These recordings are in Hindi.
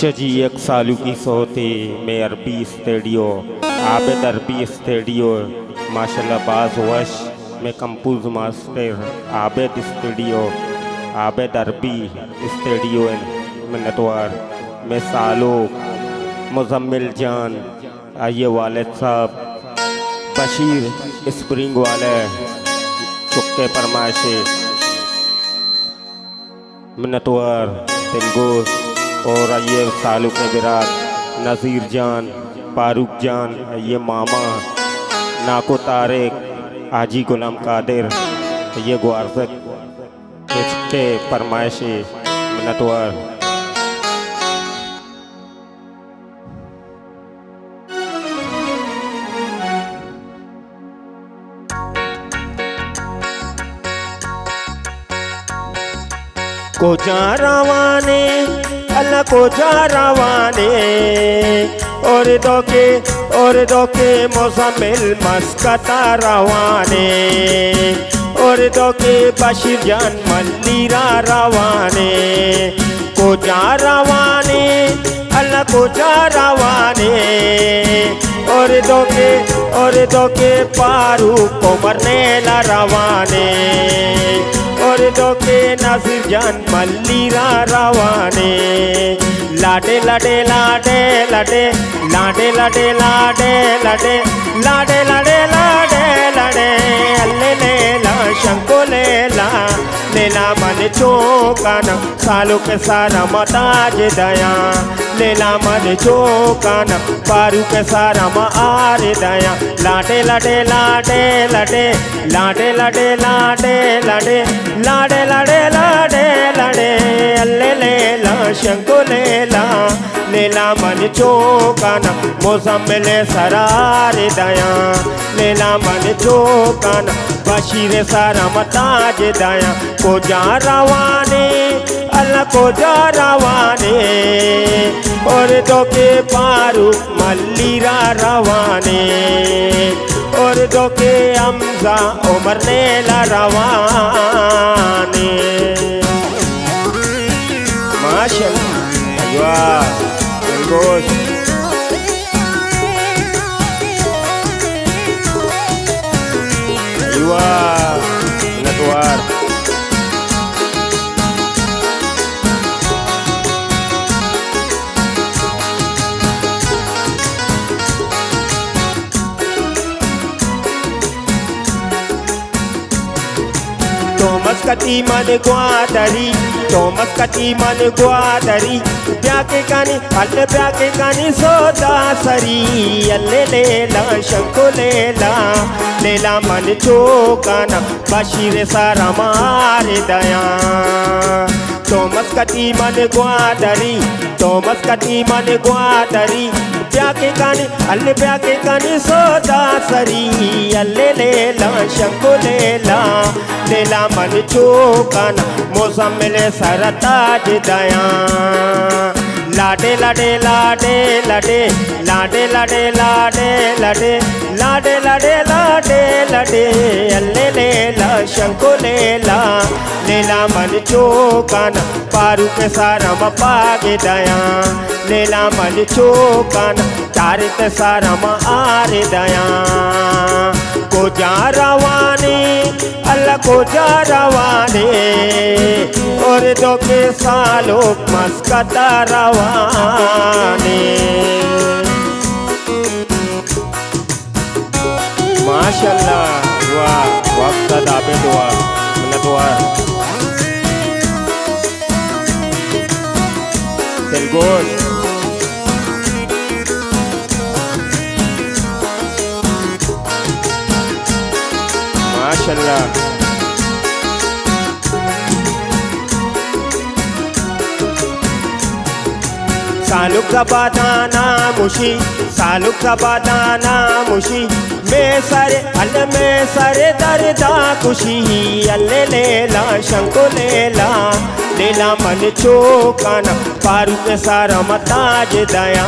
अच्छा जी, एक सालू की सोते में अरबी स्टूडियो आबेद अरबी स्टूडियो माशाल्लाह बाज वश में compose master Abed studio Abed अरबी स्टूडियो में नतवार में सालो मुजम्मिल जान आइए वालिद साहब बशीर स्प्रिंग वाले चुक्के परमाशे मिन्नतवार तिलगोश और ये सालू के बिरात नज़ीर जान फारूक जान ये मामा नाको तारिक आजी गुलाम कादिर ये गुआरज़क के फरमाइशे मिन्नतवार को जा रवाने अल्लाह को जा रवाने और दो के मुज़म्मिल मस्कता रवाने और दो के बशीर जान मल्लीरा रवाने को जा रवाने अल्लाह को जा रवाने और दो के फारूक को मरने ला रवाने और दो के नासिर जान मल्लीरा रवाने लाडे लाडे लाडे लाडे लाडे लाडे लाडे लाडे लाडे लाडे लाडे लाडे अल्ले लेला शंको लेला लेला मन चौकाना सालों के सारा मताज दया लेला मन चौकाना पारू के सारा मार दया लाडे लाडे लाडे लाडे लाडे लाडे लाडे लाडे लाडे लाडे लाडे लाडे अल्ले लेला शंको लेला लेला मन चौकाना मुज़म्मिल सरार दया लेला मन चौकाना बशीर सारा मताज दया को जा रवाने अल्लाह को जा रवाने और दो के पारू मल्लीरा रवाने और दो के हमजा उमर नेला रवाने माशाअल्लाह गोश नतवार तोमस कती मन ग्वादरी ब्याके कानी अल्ले ब्याके कानी सोदा सरी अल्ले लेला शंको लेला लेला मन चौकाना बशीर सारा मार दया तोमस कती मन ग्वादरी ब्याके कानी अल्ले ब्याके कानी सोदा सरी अल्ले लेला शंको लेला लेला मन चौकाना मुज़म्मिल सरताज दया लाडे लाडे लाडे लाडे लाडे लाडे लाडे लाडे लाडे लाडे लाडे लाडे अल्ले लेला शंको लेला लेला मन चौकाना पारू के सारा मपागे दया लेला मन चौकाना तारिक सारा मार दया को जा रवाने अल्लाह को जा रवाने और दो के सालों मस्कता रवाने माशाअल्लाह वाह वक्त दाबे दुआ नतवार दिलगोश माशाअल्लाह सालुक का बादाना मुशी में सारे दर्दा खुशी अल्ले लेला शंको लेला लेला मन चौकाना पारू के सारा मताज दया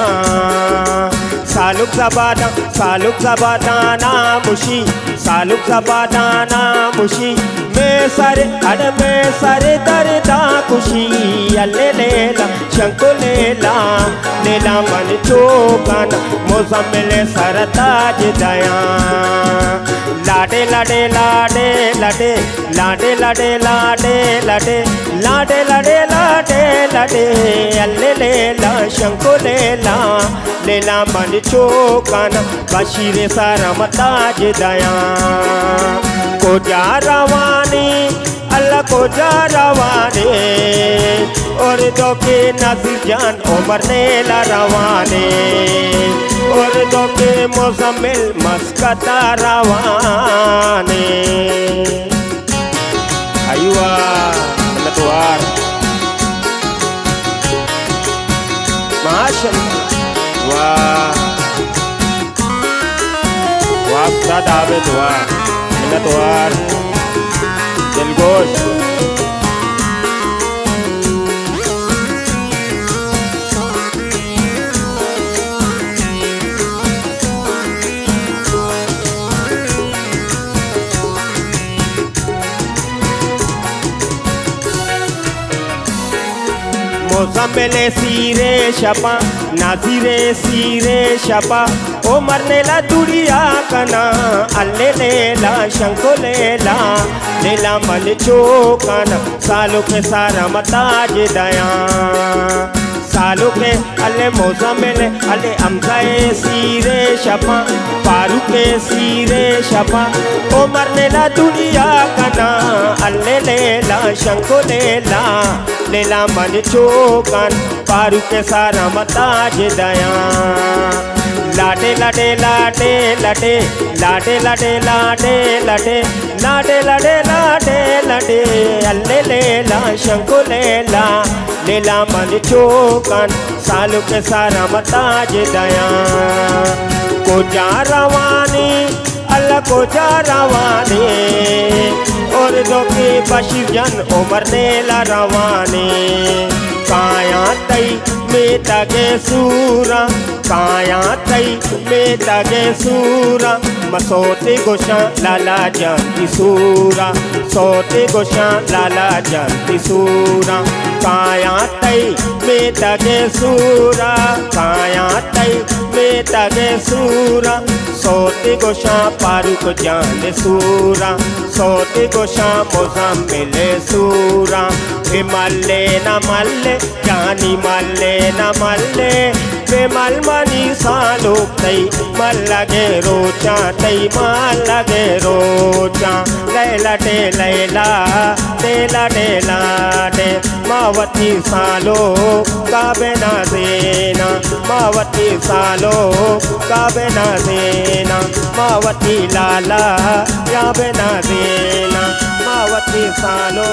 सालुक का बादाना मुशी में सारे दर्दा खुशी अल्ले लेला शंको लेला लेला मन चोकान मोजम्मिल सरताज दया लाडे लाडे लाडे लाडे लाडे लाडे लाडे लाडे लाडे लाडे लाडे लाडे अल्ले लेला शंको लेला लेला मन चोकान बशीर सरताज दया को जा रवानी अल्लाह को जा रवाने और दो के नज़ीर जान उमर नेला रवाने और दो के मुज़म्मिल मस्कता रवाने अयुआ लतवार माशाअल्लाह वाह वाह उस्ताद आबिद वाह लतवार दिलगोश मोजम्मिल सीरे शपा नाज़ीरे सीरे शपा ओ मरने ला दुनिया कना अल्ले लेला शंको लेला लेला मन चोकाना सालों के सारा मताज दया सालों के अल्ले मोजम्मिल अल्ले अमज़ाए सीरे शपा फारूक सीरे शपा ओ मरने ला दुनिया कना अल्ले लेला शंको लेला लेला मन चोकान फारूक के सारा मताज दया लाडे लाडे लाडे लाडे लाडे लाडे लाडे लाडे लाडे लाडे लाडे लाडे अल्ले लेला शंको लेला लेला मन चोकान सालों के सारा मताज दया को जा रवानी अल्लाह को जा रवानी और दो के बशीर जन उमर नेला रवानी काया तई में तगे सूरा काया तई में तगे सूरा मसोते गोशा लाला जानती सूरा सोते गोशा लाला जानती सूरा काया तई में तगे सूरा काया तई में तगे सूरा सोते गोशा फारूक जान सूरा सोते गोशा मुज़म्मिल सूरा मल्ले न मल्ले जानी मल्ले न मल्ले बेमल मनी सालो तई मल लगे रोचा तई माल लगे रोचा लैला डे लैला डेला डेला डे मावती सालो काबे ना देना मावती सालो काबे ना देना मावती लाला याबे ना देना मावती सालो